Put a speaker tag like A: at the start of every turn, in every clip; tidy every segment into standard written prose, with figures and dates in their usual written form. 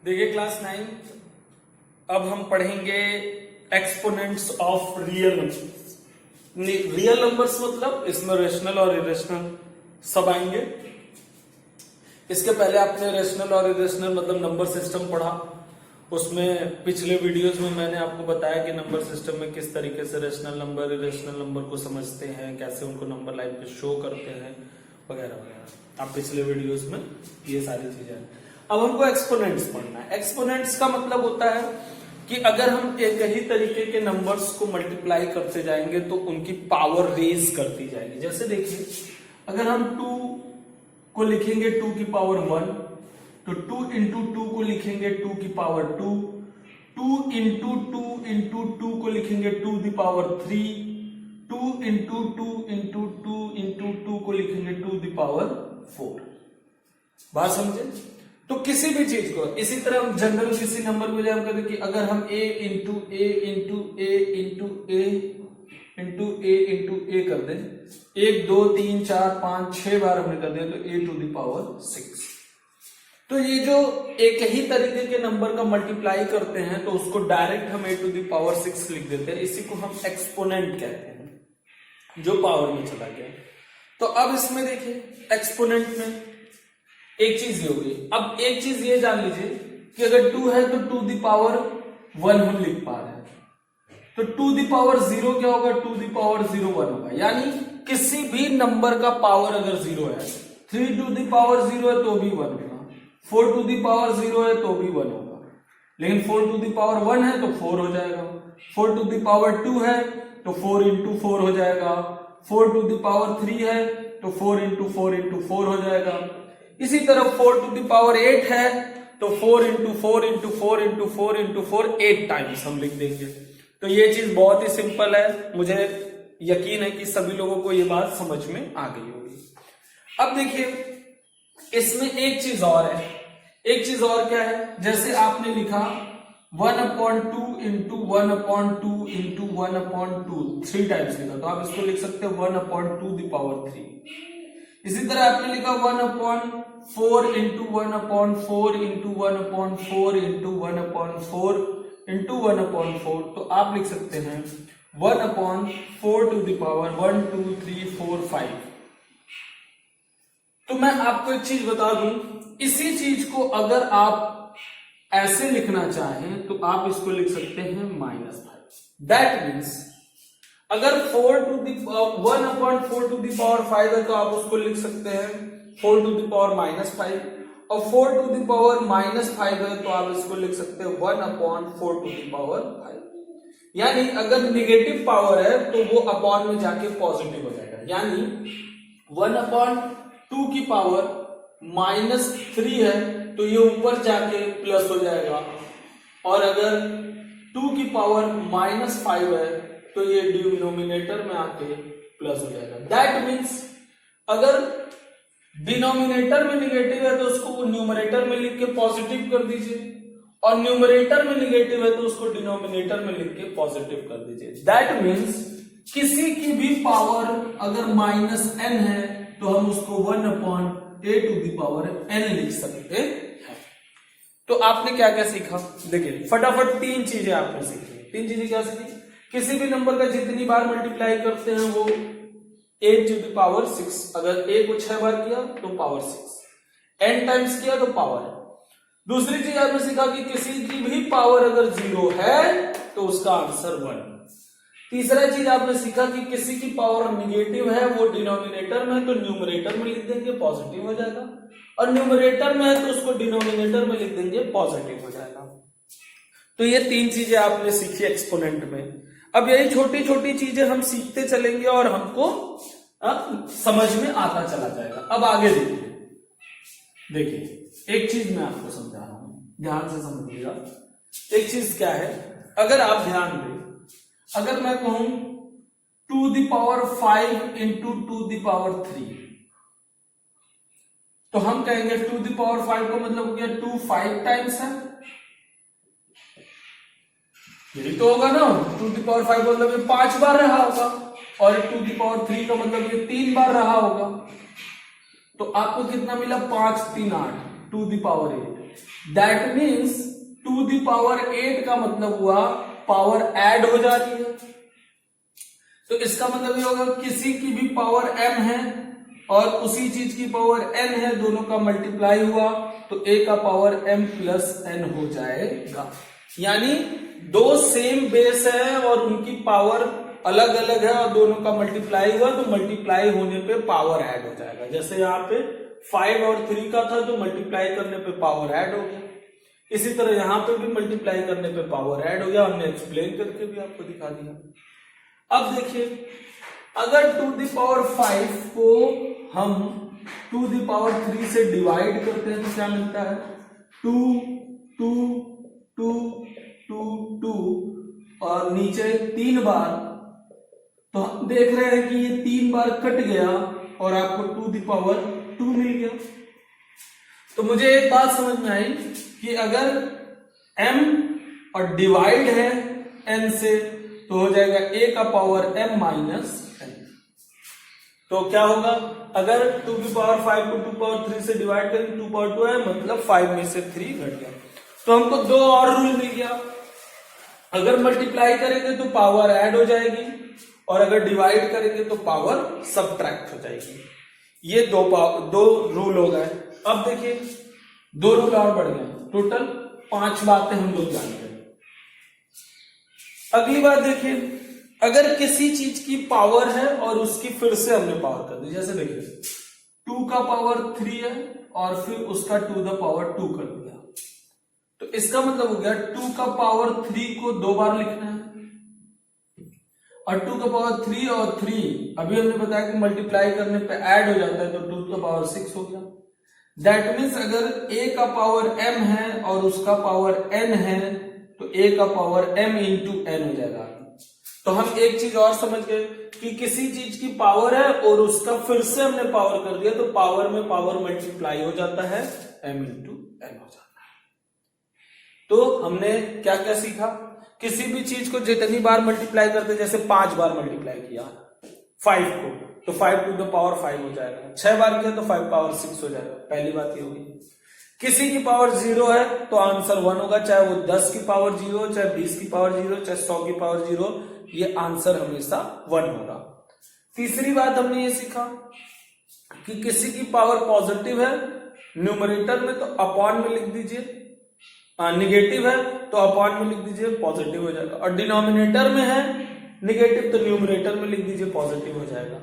A: देखिए क्लास 9 अब हम पढ़ेंगे exponents of real numbers. Real numbers मतलब इसमें रेशनल और इरेशनल सब आएंगे। इसके पहले आपने रेशनल और इरेशनल मतलब नंबर सिस्टम पढ़ा। उसमें पिछले वीडियोस में मैंने आपको बताया कि नंबर सिस्टम में किस तरीके से रेशनल नंबर इरेशनल नंबर को समझते हैं, कैसे उनको नंबर लाइन पे शो करते हैं वगैरह वगैरह। आप पिछले वीडियोस में ये सारी चीजें। अब हमको एक्सपोनेंट्स पढ़ना है। एक्सपोनेंट्स का मतलब होता है कि अगर हम एक ही तरीके के नंबर्स को मल्टीप्लाई करते जाएंगे तो उनकी पावर रेज करती जाएगी। जैसे देखिए, अगर हम 2 को लिखेंगे 2 की पावर 1, तो 2 इंटू 2 को लिखेंगे 2 की पावर 2, 2 इंटू 2 इंटू 2 को लिखेंगे 2 की पावर 3, 2 इंटू 2 इंटू 2 इंटू 2 को लिखेंगे 2 की पावर 4। बात समझे? तो किसी भी चीज को इसी तरह हम जनरल किसी नंबर को जब करें कि अगर हम a into A into A into A into A into A कर दें, 1 2 3 4 5 6 बार हमने कर दिया तो a टू द पावर 6। तो ये जो एक ही तरीके के नंबर का मल्टीप्लाई करते हैं तो उसको डायरेक्ट हम a टू द पावर 6 लिख देते हैं। इसी को हम एक्सपोनेंट कहते हैं, जो पावर में चला गया। तो अब इसमें देखिए एक्सपोनेंट में एक चीज ये होगी। अब एक चीज ये जान लीजिए कि अगर 2 है तो 2 दी पावर 1 हम लिख पा रहे हैं, तो 2 दी पावर 0 क्या होगा? 2 दी पावर 0 1 होगा। यानी किसी भी नंबर का पावर अगर 0 है, 3 टू दी पावर 0 है तो भी 1 होगा, 4 टू दी पावर 0 है तो भी 1 होगा। लेकिन 4 टू दी पावर 1 है तो 4 हो जाएगा, 4 टू दी पावर 2 है तो 4 इंटू 4 हो जाएगा, 4 टू दी पावर 3 है तो 4 इंटू 4 इंटू 4 हो जाएगा। इसी तरह 4 टू द पावर 8 है तो 4 into 4 into 4 into 4 into 4 8 times हम लिख देंगे। तो ये चीज बहुत ही सिंपल है, मुझे यकीन है कि सभी लोगों को ये बात समझ में आ गई होगी। अब देखिए इसमें एक चीज और है। एक चीज और क्या है? जैसे आपने लिखा 1/2 इंटू 1/2 इंटू 1/2 3 टाइम्स लिखा, तो आप इसको लिख सकते हो 1/2 द पावर 3। इसी तरह आपने लिखा 1/4 इंटू 1/4 इंटू 1/4 इंटू 1/4 इंटू 1/4, तो आप लिख सकते हैं 1/4 टू द पावर 1 2 3 4 5। तो मैं आपको एक चीज बता दूं, इसी चीज को अगर आप ऐसे लिखना चाहें तो आप इसको लिख सकते हैं -5। दैट मीन्स अगर 1/4 टू दी पावर 5 है तो आप उसको लिख सकते हैं 4 टू दी पावर -5, और 4 टू दी पावर -5 है तो आप इसको लिख सकते हैं 1/4 टू दी पावर 5। यानी अगर निगेटिव पावर है तो वो अपॉन में जाके पॉजिटिव हो जाएगा। यानी 1/2 की पावर -3 है तो ये ऊपर जाके प्लस हो जाएगा, और अगर 2 की पावर -5 है तो ये डिनोमिनेटर में आके प्लस हो जाएगा। दैट मीन्स अगर डिनोमिनेटर में निगेटिव है तो उसको न्यूमरेटर में लिख के पॉजिटिव कर दीजिए, और न्यूमरेटर में निगेटिव है तो उसको डिनोमिनेटर में लिख के पॉजिटिव कर दीजिए। दैट मीन्स किसी की भी पावर अगर -n है तो हम उसको 1/a to the power n लिख सकते हैं। तो आपने क्या क्या सीखा? देखिए फटाफट 3 चीजें आपने सीखी। 3 चीजें क्या सीखी? किसी भी नंबर का जितनी बार मल्टीप्लाई करते हैं वो a टू द पावर 6। अगर a को 6 बार किया तो पावर 6, n टाइम्स किया तो पावर है। दूसरी चीज आपने सीखा कि किसी की भी पावर अगर 0 है तो उसका आंसर 1। तीसरा चीज आपने सीखा कि किसी की पावर निगेटिव है, वो डिनोमिनेटर में है तो न्यूमरेटर में लिख देंगे पॉजिटिव हो जाएगा, और न्यूमरेटर में है तो उसको डिनोमिनेटर में लिख देंगे पॉजिटिव हो जाएगा। तो ये 3 चीजें आपने सीखी एक्सपोनेंट में। अब यही छोटी छोटी चीजें हम सीखते चलेंगे और हमको समझ में आता चला जाएगा। अब आगे देखिए एक चीज मैं आपको समझा रहा हूं, ध्यान से समझिएगा। एक चीज क्या है, अगर आप ध्यान दें, अगर मैं कहूं 2 the power 5 into 2 the power 3, तो हम कहेंगे 2 दी पावर 5 का मतलब हो गया 2 5 टाइम्स है, यही तो होगा ना। 2 दी पावर 5 का मतलब ये 5 बार रहा होगा, और 2 दी पावर 3 का मतलब ये 3 बार रहा होगा। तो आपको कितना मिला? 5 3 8, 2 the power 8। That means to the power 8 का मतलब हुआ पावर ऐड हो जा रही है। तो इसका मतलब ये होगा किसी की भी पावर m है और उसी चीज की पावर n है, दोनों का मल्टीप्लाई हुआ तो a का पावर m प्लस n हो जाएगा। यानी दो सेम बेस है और उनकी पावर अलग अलग है और दोनों का मल्टीप्लाई हुआ तो मल्टीप्लाई होने पे पावर ऐड हो जाएगा। जैसे यहाँ पे 5 और 3 का था तो मल्टीप्लाई करने पे पावर ऐड हो गया, इसी तरह यहां पे भी मल्टीप्लाई करने पे पावर ऐड हो गया। हमने एक्सप्लेन करके भी आपको दिखा दिया। अब देखिए अगर टू द पावर 5 को हम टू द पावर 3 से डिवाइड करते हैं तो क्या मिलता है, 2 2 2 2 2 और नीचे 3 बार, तो हम देख रहे हैं कि ये 3 बार कट गया और आपको टू द पावर 2 मिल गया। तो मुझे एक बात समझ में आई कि अगर m और डिवाइड है n से तो हो जाएगा a का पावर m माइनस n। तो क्या होगा, अगर 2 की पावर 5 को 2 पावर 3 से डिवाइड करें 2 पावर 2 है मतलब 5 में से 3 घट गया। तो हमको दो और रूल मिल गया, अगर मल्टीप्लाई करेंगे तो पावर ऐड हो जाएगी और अगर डिवाइड करेंगे तो पावर सबट्रैक्ट हो जाएगी। ये दो रूल हो गए। अब देखिए 2 रूल और बढ़ गए, टोटल 5 बातें हम लोग जानते हैं। अगली बात देखिए, अगर किसी चीज की पावर है और उसकी फिर से हमने पावर कर दी, जैसे देखिए 2 का पावर 3 है और फिर उसका टू द पावर 2 कर दिया, तो इसका मतलब हो गया 2 का पावर 3 को 2 बार लिखना है और 2 का पावर 3 और 3 अभी हमने बताया कि मल्टीप्लाई करने पे ऐड हो जाता है तो 2 का पावर 6 हो गया। दैट मीन्स अगर a का पावर m है और उसका पावर n है तो a का पावर m इंटू n हो जाएगा। तो हम एक चीज और समझ गए कि किसी चीज की पावर है और उसका फिर से हमने पावर कर दिया तो पावर में पावर मल्टीप्लाई हो जाता है, m इंटू n हो जाता है। तो हमने क्या क्या सीखा, किसी भी चीज को जितनी बार मल्टीप्लाई करते, जैसे 5 बार मल्टीप्लाई किया 5 को तो 5 टू द पावर 5 हो जाएगा, 6 बार किया तो 5 पावर 6 हो जाएगा। पहली बात ये होगी। किसी की पावर 0 है तो आंसर 1 होगा, चाहे वो 10 की पावर 0, चाहे 20 की पावर 0, चाहे 100 की पावर 0, ये आंसर हमेशा 1 होगा। तीसरी बात हमने ये सीखा कि किसी की पावर पॉजिटिव है न्यूमरेटर में तो अपॉन में लिख दीजिए, निगेटिव है तो अपॉन में लिख दीजिए, पॉजिटिव हो जाएगा, और डिनोमिनेटर में है निगेटिव तो न्यूमरेटर में लिख दीजिए, पॉजिटिव हो जाएगा।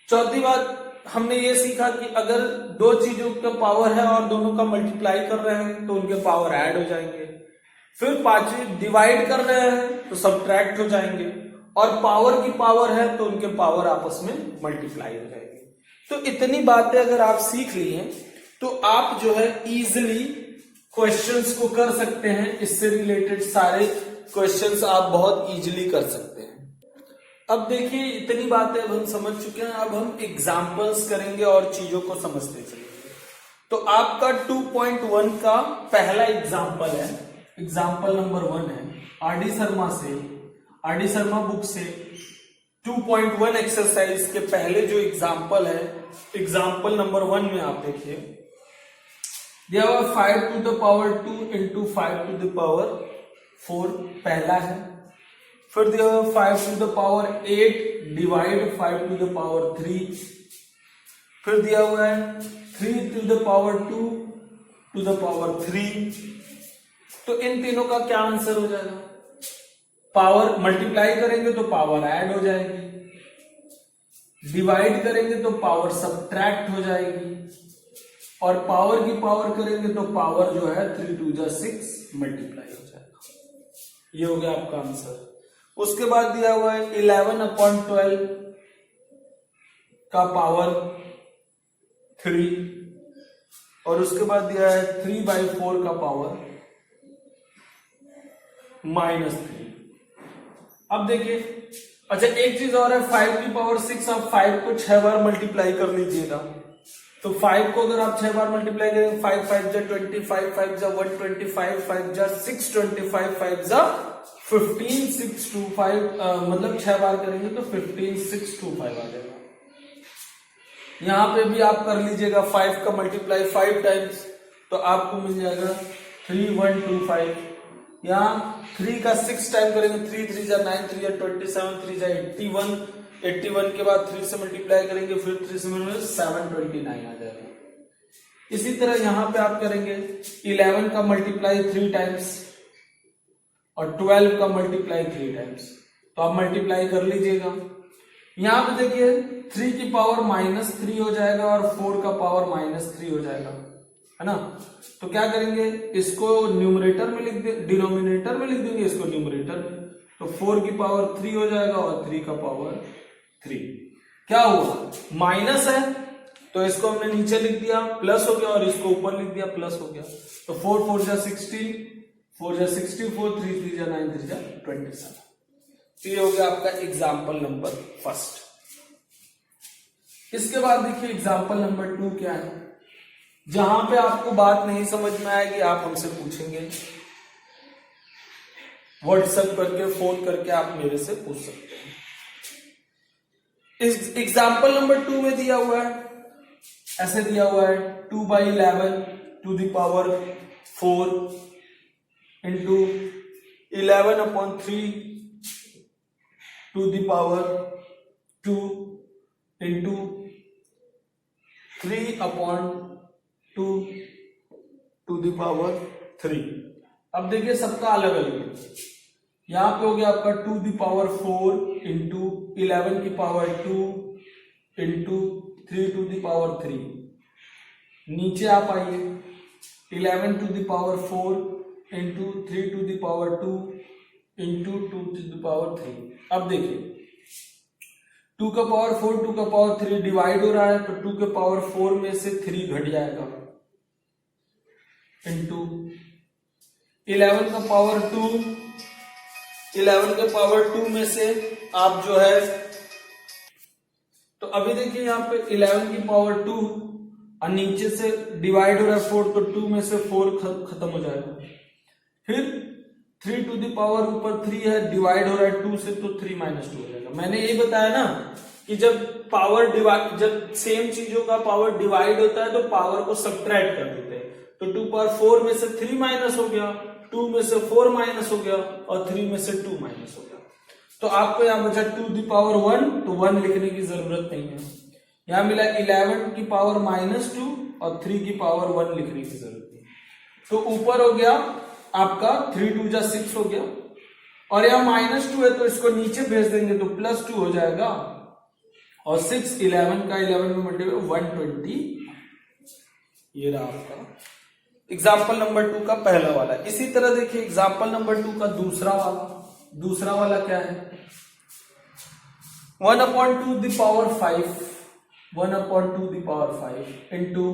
A: चौथी बात हमने ये सीखा कि अगर दो चीजों का पावर है और दोनों का मल्टीप्लाई कर रहे हैं तो उनके पावर ऐड हो जाएंगे। फिर पांचवी डिवाइड कर रहे हैं तो सबट्रैक्ट हो जाएंगे, और पावर की पावर है तो उनके पावर आपस में मल्टीप्लाई हो जाएंगे। तो इतनी बातें अगर आप सीख ली हैं तो आप जो है इजिली क्वेश्चंस को कर सकते हैं, इससे रिलेटेड सारे क्वेश्चंस आप बहुत इजीली कर सकते हैं। अब देखिए इतनी बातें अब हम समझ चुके हैं, अब हम एग्जांपल्स करेंगे और चीजों को समझते चलेंगे। तो आपका 2.1 का पहला एग्जांपल है, एग्जांपल नंबर 1 है आर डी शर्मा बुक से 2.1 एक्सरसाइज के पहले जो एग्जांपल है, एग्जांपल नंबर 1 में आप देखिए दिया हुआ 5 to the power 2 into 5 to the power 4 पहला है। फिर दिया हुआ 5 to the power 8 divide 5 to the power 3। फिर दिया हुआ है 3 to the power 2 to the power 3। तो इन तीनों का क्या आंसर हो जाएगा, पावर मल्टीप्लाई करेंगे तो पावर ऐड हो जाएगी, डिवाइड करेंगे तो पावर सबट्रैक्ट हो जाएगी, और पावर की पावर करेंगे तो पावर जो है 3 2 जा 6 मल्टीप्लाई हो जाएगा। ये हो गया आपका आंसर। उसके बाद दिया हुआ है 11/12 का पावर 3, और उसके बाद दिया है 3/4 का पावर -3। अब देखिए, अच्छा एक चीज और है, 5 की पावर 6, आप 5 को 6 बार मल्टीप्लाई कर लीजिएगा। तो 5 को अगर आप 6 बार मल्टीप्लाई करेंगे 5 5 जा 25, 5 जा 125, 5 जा 625, 5 जा 15, 625, मतलब 6 बार करेंगे तो 15 625 आ जाएगा। यहां पे भी आप कर लीजिएगा 5 का मल्टीप्लाई 5 टाइम्स तो आपको मिल जाएगा 3125। यहाँ 3 का 6 टाइम करेंगे, 3 3 जा 9, 3 जा 27, 3 जा 81, 81 के बाद 3 से मल्टीप्लाई करेंगे, फिर 3 से मिलेंगे 729 आ जाएगा। इसी तरह यहाँ पे आप करेंगे 11 का मल्टीप्लाई 3 टाइम्स और 12 का मल्टीप्लाई 3 टाइम्स, तो आप मल्टीप्लाई कर लीजिएगा। यहाँ पे देखिए 3 की पावर -3 हो जाएगा और 4 का पावर -3 हो जाएगा, है ना। तो क्या करेंगे, इसको न्यूमरेटर में लिख दे, डिनोमिनेटर में लिख देंगे, इसको न्यूमरेटर में। तो 4 की पावर 3 हो जाएगा और 3 का पावर 3। क्या हुआ, माइनस है तो इसको हमने नीचे लिख दिया, प्लस हो गया, और इसको ऊपर लिख दिया, प्लस हो गया। तो 4 4 जा 16, 4 जा 64, 3 3 जा 9, 3 जा 27। तो ये हो गया आपका एग्जाम्पल नंबर फर्स्ट। इसके बाद देखिए एग्जाम्पल नंबर 2 क्या है। जहां पे आपको बात नहीं समझ में आएगी आप हमसे पूछेंगे, व्हाट्सएप करके, फोन करके आप मेरे से पूछ सकते हैं। इस एग्जाम्पल नंबर 2 में दिया हुआ है, ऐसे दिया हुआ है 2/11 to the power 4 into 11/3 to the power 2 into 3/2 to the power 3। अब देखिए सबका अलग अलग है। यहां पे हो गया आपका 2 द पावर 4 इंटू 11 की power 2 into 3 to the power 3। नीचे आप आइए 11 to the power 4 into 3 to the power 2 into 2 to the power 3। अब देखिए 2 का पावर 4 2 का पावर 3 डिवाइड हो रहा है, तो 2 के पावर 4 में से 3 घट जाएगा, इंटू 11 का पावर 2, 11 के पावर 2 में से आप जो है, तो अभी देखिए यहाँ पे 11 की पावर 2 और नीचे से डिवाइड हो रहा है 4, तो 2 में से 4 खत्म हो जाएगा। फिर 3 टू द पावर ऊपर 3 है, डिवाइड हो रहा है 2 से, तो 3 - 2 हो जाएगा। मैंने ये बताया ना कि जब पावर डिवाइड, जब सेम चीजों का पावर डिवाइड होता है तो पावर को सब्ट्रैक्ट कर देते हैं। तो 2 पावर 4 में से 3 माइनस हो गया, 2 में से 4 माइनस हो गया, और 3 में से 2 माइनस हो गया। तो आपको यहाँ बचा 2 द पावर 1, तो 1 लिखने की जरूरत नहीं है। यहाँ मिला 11 की पावर -2 और 3 की पावर 1 लिखने की जरूरत नहीं। तो ऊपर हो गया आपका 3 2 जा 6 हो गया, और यहाँ -2 है तो इसको नीचे भेज देंगे तो +2 हो जाएगा, और 6 11 का 11 में मल्टीप्लाई 120। ये रहा आपका एग्जाम्पल नंबर 2 का पहला वाला। इसी तरह देखिए एग्जाम्पल नंबर 2 का दूसरा वाला क्या है, 1/2 the power 5, 1/2 the power 5 into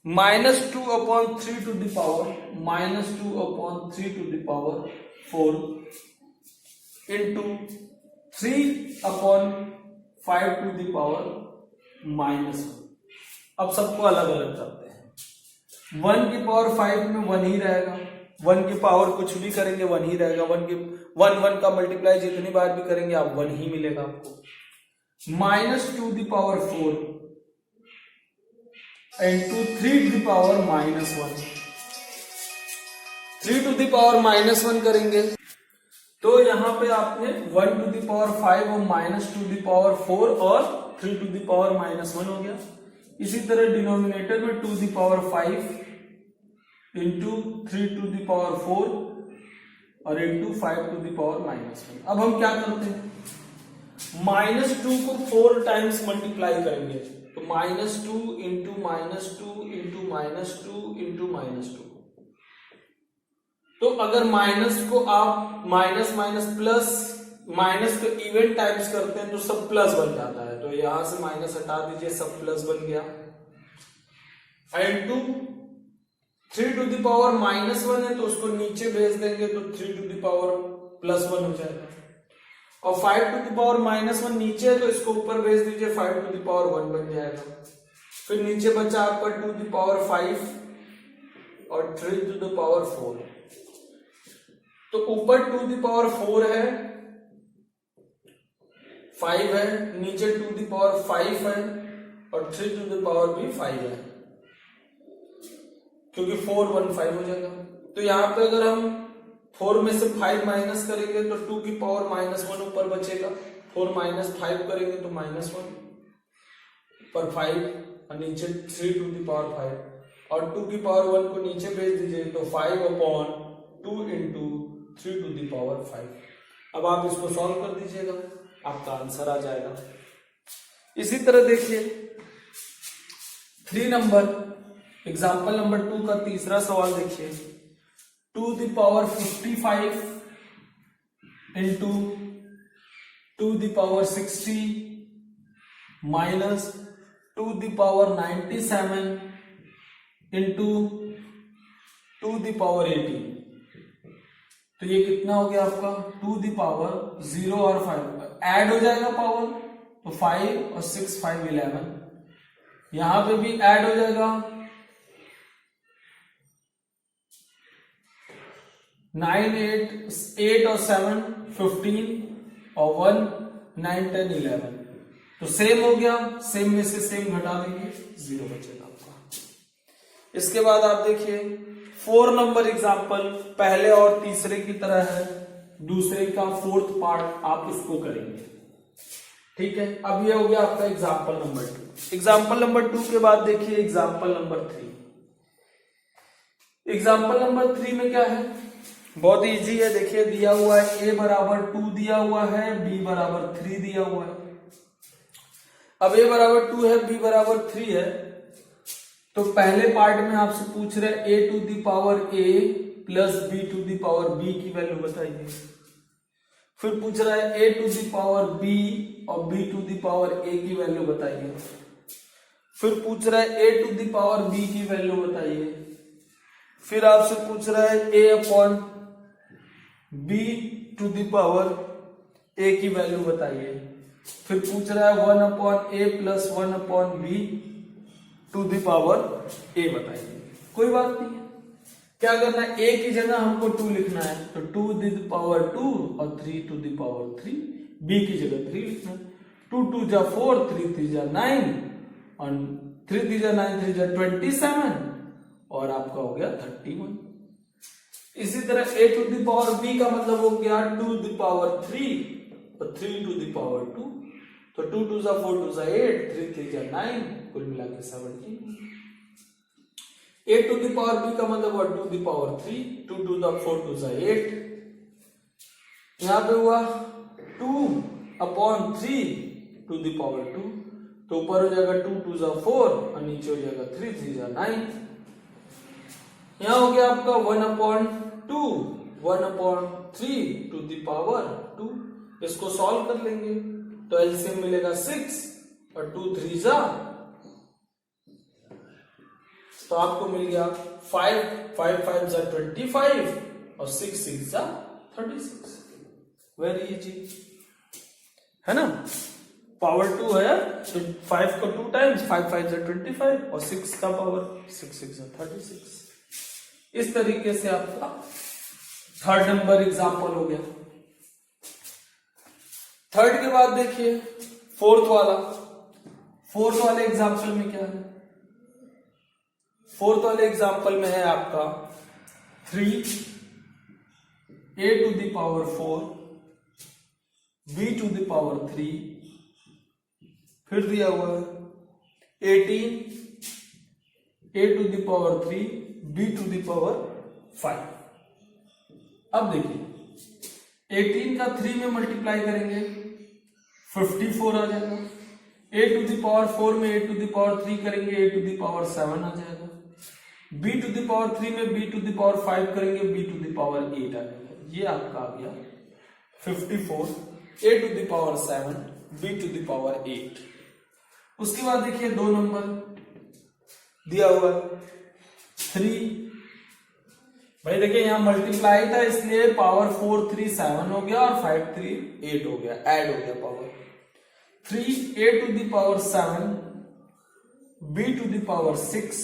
A: -2/3 to the power -2/3 to the power 4 into 3/5 to the power -1। अब सबको अलग अलग करते हैं। 1 की पावर 5 में 1 ही रहेगा, 1 की पावर कुछ भी करेंगे 1 ही रहेगा। 1 का मल्टीप्लाई जितनी बार भी करेंगे आप 1 ही मिलेगा आपको। -2 the power 4 into 3 to the power -1, 3 to the power -1 करेंगे तो यहां पे आपने 1 टू द पावर 5 और -2 द पावर 4 और 3 टू द पावर -1 हो गया। इसी तरह डिनोमिनेटर में 2 the power 5 into 3 to the power 4 और इंटू 5 टू द पावर -1। अब हम क्या करते हैं, -2 को 4 टाइम्स मल्टीप्लाई करेंगे, तो -2 इंटू -2 इंटू -2 इंटू -2। तो अगर माइनस को आप माइनस प्लस माइनस को इवन टाइम्स करते हैं तो सब प्लस बन जाता है, तो यहां से माइनस हटा दीजिए, सब प्लस बन गया। इंटू 3 टू द पावर -1 है तो उसको नीचे भेज देंगे तो 3 टू द पावर +1 हो जाएगा, और 5 टू द पावर -1 नीचे है तो इसको ऊपर भेज दीजिए, 5 टू द पावर 1 बन जाएगा। फिर नीचे बचा आपका 2 द पावर 5 और 3 टू द पावर 4। तो ऊपर 2 द पावर 4 है, 5 है, नीचे 2 द पावर 5 है और 3 टू द पावर भी 5 है। क्योंकि 4 1 5 हो जाएगा। तो यहाँ पे अगर हम 4 में से 5 माइनस करेंगे तो 2 की पावर -1 ऊपर बचेगा। 4 माइनस 5 करेंगे तो -1 पर 5 और नीचे 3 टू दी पावर 5 और 2 की पावर 1 को नीचे भेज दीजिए तो 5/2 इंटू 3 टू दी पावर 5। अब आप इसको सॉल्व कर दीजिएगा, आपका आंसर आ जाएगा। इसी तरह देखिए 3 नंबर एग्जाम्पल नंबर 2 का तीसरा सवाल देखिए। 2 the power 55 into 2 the power 60 minus 2 the power 97 into 2 the power 18। तो ये कितना हो गया आपका 2 दी पावर 0 और 5 ऐड हो जाएगा पावर, तो 5 और 6 5 11। यहां पे भी ऐड हो जाएगा 9 8 और 7 15 और 1 9 10 11। तो सेम हो गया, सेम में से सेम घटा देंगे 0 बचेगा आपका। इसके बाद आप देखिए 4 नंबर एग्जाम्पल पहले और तीसरे की तरह है, दूसरे का 4th पार्ट आप इसको करेंगे। ठीक है, अब ये हो गया आपका एग्जाम्पल नंबर 2। एग्जाम्पल नंबर 2 के बाद देखिए एग्जाम्पल नंबर 3। एग्जाम्पल नंबर 3 में क्या है, बहुत इजी है। देखिए दिया हुआ है a बराबर 2 दिया हुआ है, b बराबर 3 दिया हुआ है। अब a बराबर 2 है, b बराबर 3 है, तो पहले पार्ट में आपसे पूछ रहे a to the power a plus b to the power b की वैल्यू बताइए। फिर पूछ रहा है a to the power b और b to the power a की वैल्यू बताइए। फिर पूछ रहा है a to the power b की वैल्यू बताइए। फिर आपसे पूछ रहा है a upon b to the power a की वैल्यू बताइए। फिर पूछ रहा है 1 upon a plus 1 upon b to the power a बताइए। कोई बात नहीं है, क्या करना है a की जगह हमको 2 लिखना है, तो 2 दी पावर 2 और 3 टू दी पावर 3, b की जगह 3 लिखना है। 2 2 जा 4, 3 3 जा 9 और 3 3 जा 9 3 जा 27 और आपका हो गया 31। इसी तरह a to the power b का मतलब हो गया 2 दी पावर 3 और 3 टू दी पावर 2, तो 2 2 जा 4 2 जा 8, 3 3 जा 9, कुल मिला के 17। a to the power b का मतलब हुआ 2 दी पावर 3, 2 2 जा 4 2 जा 8, यहां पे हुआ 2 अपॉन 3 टू दी पावर 2, तो ऊपर हो जाएगा 2 2 जा 4 और नीचे हो जाएगा 3 3 जा 9। यहां हो गया आपका 1 upon 2 1 upon 3 to the power 2। इसको सॉल्व कर लेंगे तो एलसीएम मिलेगा 6 और 2 3 जा, तो आपको मिल गया 5 5 5 जा 25 और 6 6 जा 36। वेरी इजी है ना, पावर 2 है तो 5 को 2 टाइम्स 5 5 जा 25 और 6 का पावर 6 6 जा 36। इस तरीके से आपका 3rd नंबर एग्जाम्पल हो गया। 3rd के बाद देखिए 4th वाला। 4th वाले एग्जाम्पल में क्या है, 4th वाले एग्जाम्पल में है आपका 3 a to the power 4 b to the power 3, फिर दिया हुआ है 18 a to the power 3 b to the power 5। अब देखिए 18 का 3 में मल्टीप्लाई करेंगे 54 आ जाएगा। a टू दी पावर 4 में a टू दी पावर 3 करेंगे a टू दी पावर 7 आ जाएगा। b टू दी पावर 3 में b टू दी पावर 5 करेंगे b टू दी पावर 8 आ जाएगा। ये आपका आ गया 54 a to the power 7 b to the power 8। उसके बाद देखिए 2 नंबर दिया हुआ 3, भाई देखिए यहां मल्टीप्लाई था इसलिए पावर 4 3 7 हो गया और 5 3 8 हो गया, ऐड हो गया power 3 a to the power 7 b to the power 6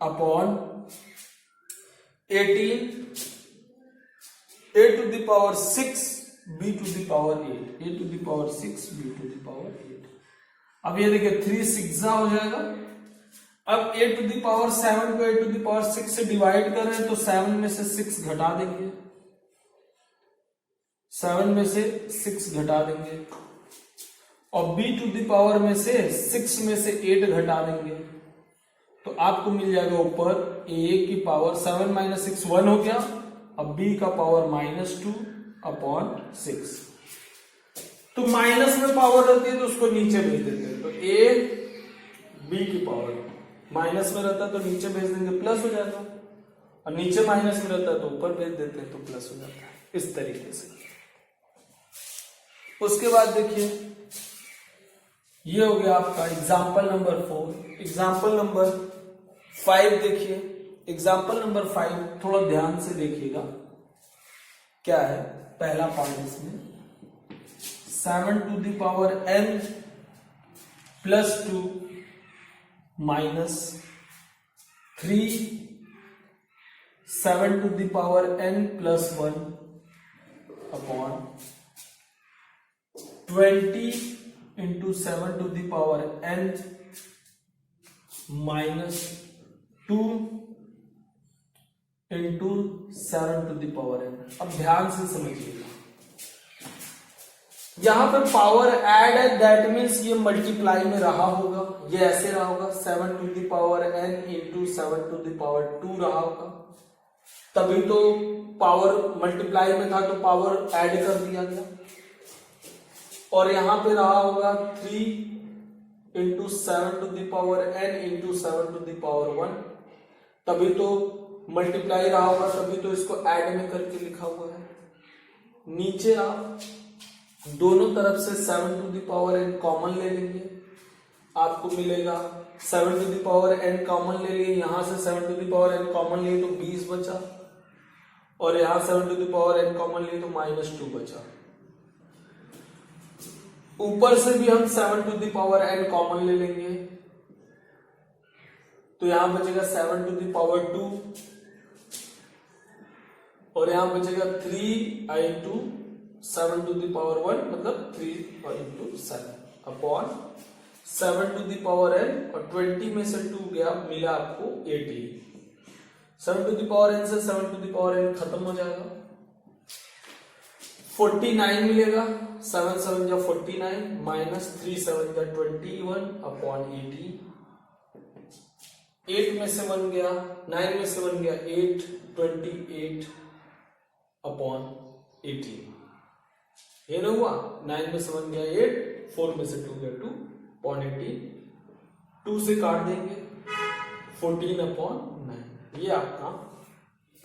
A: upon 18 a to the power 6 b to the power 8, a to the power 6 b to the power 8। अब ये देखिए 3 6 हो जाएगा अब a टू दी पावर 7 को a to the power 6 से divide कर रहे हैं तो 7 में से 6 घटा देंगे, 7 में से 6 घटा देंगे, और b टू दी पावर में से 6 में से 8 घटा देंगे, तो आपको मिल जाएगा ऊपर a की पावर 7 माइनस 6 1 हो गया, अब b का पावर -2 अपॉन 6। तो माइनस में पावर रहती है तो उसको नीचे भेज देते हैं, तो a b की पावर माइनस में रहता है तो नीचे भेज देंगे प्लस हो जाएगा, और नीचे माइनस में रहता है तो ऊपर भेज देते हैं तो प्लस हो जाता है, इस तरीके से। उसके बाद देखिए ये हो गया आपका एग्जाम्पल नंबर 4। एग्जाम्पल नंबर 5 देखिए, एग्जाम्पल नंबर 5 थोड़ा ध्यान से देखिएगा क्या है। पहला पार्ट इसमें 7 to the power n plus 2 minus 3 7 to the power n plus 1 upon 20 into 7 to the power n minus 2 into 7 to the power n। अब ध्यान से समझिएगा, यहां पर पावर ऐड है, दैट मीन्स ये मल्टीप्लाई में रहा होगा, ये ऐसे रहा होगा 7 to the power n into 7 to the power 2 रहा होगा, तभी तो पावर मल्टीप्लाई में था तो पावर ऐड कर दिया गया। और यहां पे रहा होगा 3 into 7 to the power n into 7 to the power 1, तभी तो मल्टीप्लाई रहा होगा, तभी तो इसको ऐड में करके लिखा हुआ है। नीचे आप दोनों तरफ से 7 to the power n common ले लेंगे, आपको मिलेगा 7 to the power n common ले लिए, यहां से 7 to the power n common लिए तो 20 बचा, और यहां 7 to the power n common लिए तो -2 बचा। ऊपर से भी हम 7 to the power n common ले लेंगे, तो यहां बचेगा 7 टू द पावर 2, और यहां बचेगा 3 into 7 टू द पावर 1, मतलब 3 into 7 upon 7 to the power n, और 20 में से 2 गया, मिला आपको 18। 7 टू द पावर n से 7 टू द पावर n खत्म हो जाएगा, 49 मिलेगा, 7 7 जा 49 माइनस 3 7 जा 21 अपॉन 18। 8 में से 1 गया, 9 में से 1 गया 8, 28 अपॉन 18। ये ना हुआ, 9 में से 1 गया 8, 4 में से 2 गया 2 अपॉन 18, 2 से काट देंगे 14 अपॉन 9। ये आपका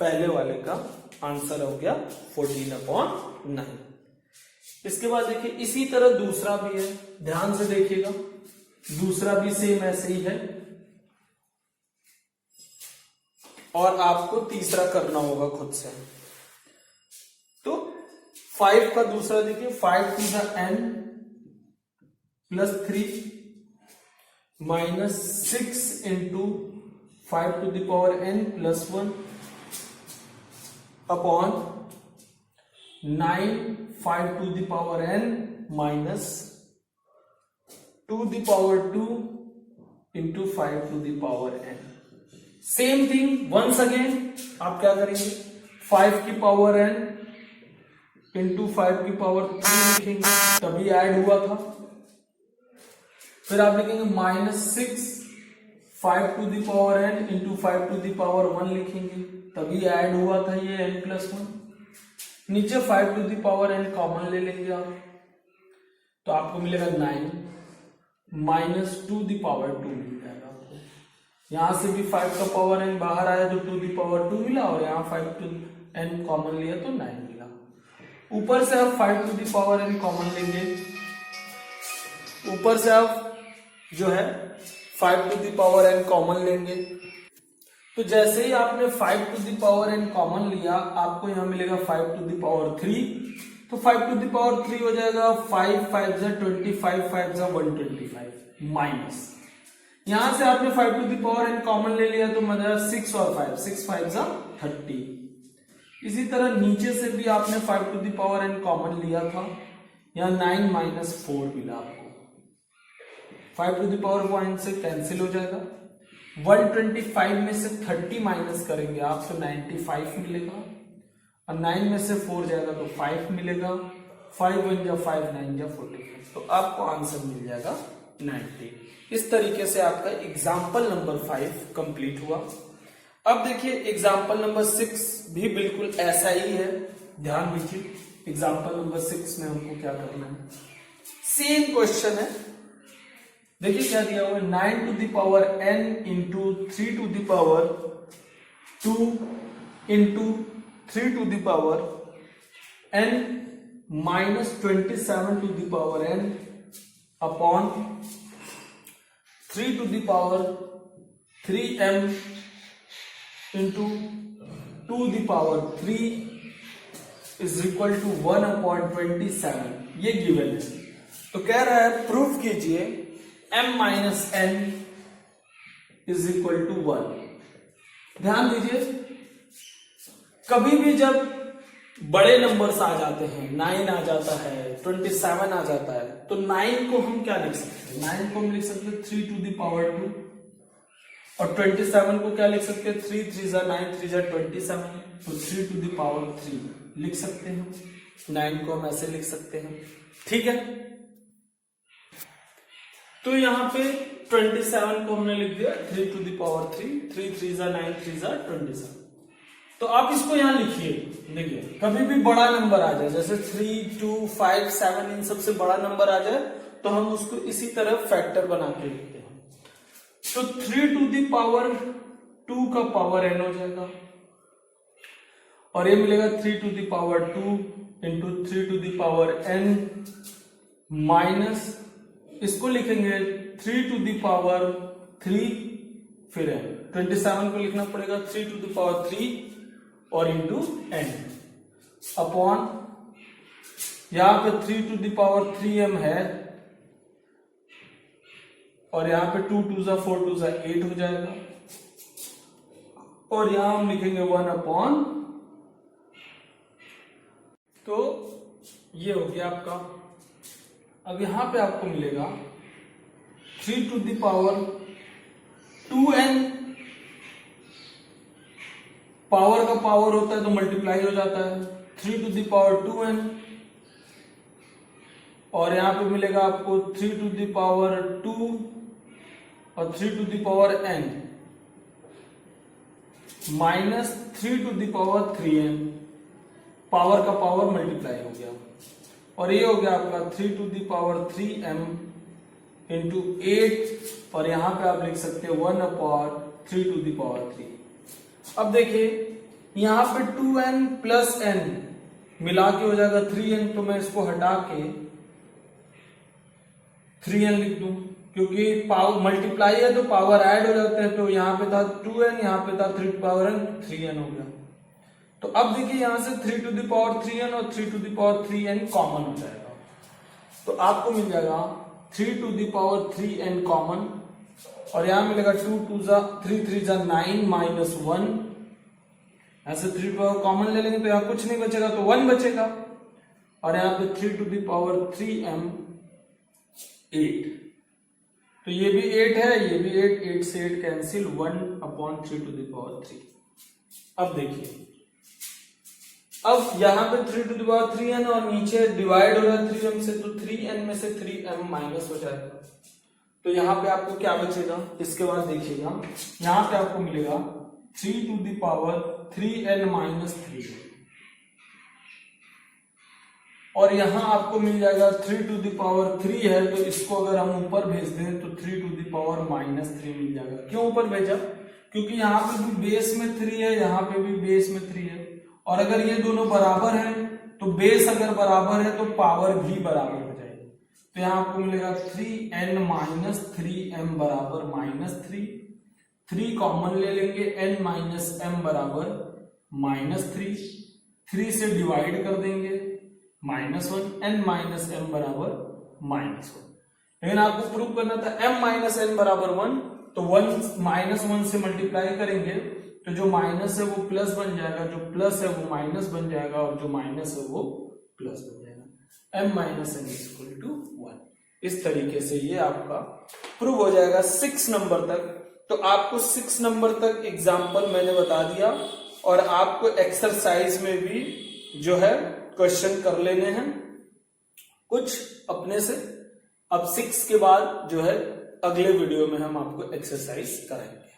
A: पहले वाले का आंसर हो गया 14 अपॉन 9। इसके बाद देखिए इसी तरह दूसरा भी है, ध्यान से देखिएगा, दूसरा भी सेम ऐसे ही है, और आपको तीसरा करना होगा खुद से। तो 5 का दूसरा देखिए, 5 to the n plus 3 minus 6 into 5 to the power n plus 1 upon 9 5 to the power n minus 2 the power 2 into 5 to the power n। Same thing once again आप क्या करेंगे, 5 की पावर n इंटू 5 की power 3 लिखेंगे, तभी add हुआ था। फिर आप लिखेंगे -6 5 to the power n into 5 to the power 1 लिखेंगे, तभी ऐड हुआ था ये n प्लस 1। नीचे 5 to the power n common ले लेंगे आप, तो आपको मिलेगा 9 माइनस 2 द पावर 2 मिल जाएगा आपको। यहां से भी 5 का पावर n बाहर आया तो 2 द पावर 2 मिला, और यहां 5 टू n कॉमन लिया तो 9 मिला। ऊपर से आप 5 to the power n common लेंगे, ऊपर से आप जो है 5 to the power n common लेंगे, तो जैसे ही आपने 5 to the power n common लिया, आपको यहां मिलेगा 5 टू द पावर 3, तो 5 टू द पावर 3 हो जाएगा 5 5 जा 25 5 जा 125 माइनस, यहां से आपने 5 to the power n common ले लिया तो मतलब 6 और 5 6 5 जा 30। इसी तरह नीचे से भी आपने 5 to the power n common लिया था, यहां 9 माइनस 4 मिला आपको, 5 टू द पावर 1 से कैंसिल हो जाएगा, 125 में से 30 माइनस करेंगे आप तो 95 मिलेगा, और 9 में से 4 जाएगा तो 5 मिलेगा, 5 1 जा 5 9 जा 45, तो आपको आंसर मिल जाएगा 90। इस तरीके से आपका एग्जाम्पल नंबर 5 कंप्लीट हुआ। अब देखिए एग्जाम्पल नंबर 6 भी बिल्कुल ऐसा ही है, ध्यान दीजिए। एग्जाम्पल नंबर 6 में हमको क्या करना है, सेम क्वेश्चन है। देखिए क्या दिया हुआ है, 9 to the power n into 3 to the power 2 into 3 to the power n minus 27 to the power n upon 3 to the power 3m into 2 the power 3 is equal to 1 upon 27, ये given है। तो कह रहा है proof कीजिए m minus n is equal to 1। ध्यान दीजिए, कभी भी जब बड़े नंबर्स आ जाते हैं, 9 आ जाता है, 27 आ जाता है, तो 9 को हम क्या लिख सकते हैं, 9 को हम लिख सकते हैं 3 टू द पावर 2, और 27 को क्या लिख सकते हैं, 3 3 जा 9 3 जा 27, तो 3 टू द पावर 3 लिख सकते हैं। 9 को हम ऐसे लिख सकते हैं, ठीक है। तो यहां पे 27 को हमने लिख दिया 3 टू द पावर 3, 3 3 जा 9 3 जा 27। तो आप इसको यहां लिखिए, देखिए कभी भी बड़ा नंबर आ जाए, जैसे 3 2 5 7 इन सबसे बड़ा नंबर आ जाए तो हम उसको इसी तरह फैक्टर बना के लिखते हैं। तो 3 टू द पावर 2 का पावर n हो जाएगा, और ये मिलेगा 3 to the power 2 into 3 to the power n minus, इसको लिखेंगे 3 टू द पावर 3 फिर n, 27 को लिखना पड़ेगा 3 टू द पावर 3 और इंटू n अपॉन, यहां पे 3 टू द पावर 3m है, और यहां पे 2 2 जा 4 2 जा 8 हो जाएगा, और यहां हम लिखेंगे 1 अपॉन, तो ये हो गया आपका। अब यहां पे आपको मिलेगा 3 to the power 2n, power का पावर होता है तो मल्टीप्लाई हो जाता है, 3 टू द पावर 2n, और यहां पे मिलेगा आपको 3 टू द पावर 2 और 3 to the power n minus 3 to the power 3n, power का पावर मल्टीप्लाई हो गया, और ये हो गया आपका 3 to the power 3m into 8, और यहां पे आप लिख सकते हैं 1 अपॉन 3 टू द पावर 3। अब देखिए यहां पे 2n प्लस n मिला के हो जाएगा 3n, तो मैं इसको हटा के 3n लिख दूं, क्योंकि पावर मल्टीप्लाई है तो पावर ऐड हो जाते हैं, तो यहां पे था 2n, यहां पे था 3 टू पावर n, 3n हो गया। तो अब देखिए यहां से 3 टू द पावर 3n और 3 to the power 3n common हो जाएगा, तो आपको मिल जाएगा 3 to the power 3n common, और यहां मिलेगा 2 2 जा 3 3 जा 9 माइनस 1, ऐसे 3 पावर कॉमन ले लेंगे तो यहां कुछ नहीं बचेगा, तो 1 बचेगा, और यहां पे 3 टू द पावर 3m 8, तो ये भी 8 है, ये भी 8, 8 से 8 cancel, 1 upon 3 to the power 3। अब देखिए, अब यहां पे 3 टू द पावर 3n और नीचे डिवाइड हो रहा है 3m से, तो 3n में से 3m माइनस हो जाएगा, तो यहां पे आपको क्या बचेगा, इसके बाद देखिएगा यहां पे आपको मिलेगा 3 to the power 3n minus 3, और यहां आपको मिल जाएगा 3 टू द पावर 3 है, तो इसको अगर हम ऊपर भेज दें तो 3 टू द पावर माइनस 3 मिल जाएगा। क्यों ऊपर भेजा, क्योंकि यहां पे भी बेस में 3 है, यहां पे भी बेस में 3 है, और अगर ये दोनों बराबर हैं तो बेस अगर बराबर है तो पावर भी बराबर हो जाएगी, तो यहां आपको मिलेगा 3n माइनस 3m बराबर माइनस 3, 3 कॉमन ले लेंगे, n माइनस m बराबर माइनस 3 से डिवाइड कर देंगे -1, n माइनस m बराबर -1। लेकिन आपको प्रूव करना था m माइनस n बराबर 1, तो 1 -1 से मल्टीप्लाई करेंगे तो जो माइनस है वो प्लस बन जाएगा, जो प्लस है वो माइनस बन जाएगा, और जो माइनस है वो प्लस बन जाएगा। m minus n equal to 1। इस तरीके से ये आपका प्रूव हो जाएगा 6 नंबर तक। तो आपको 6 नंबर तक एग्जाम्पल मैंने बता दिया और आपको एक्सरसाइज में भी जो है क्वेश्चन कर लेने हैं कुछ अपने से। अब 6 के बाद जो है अगले वीडियो में हम आपको एक्सरसाइज कराएंगे।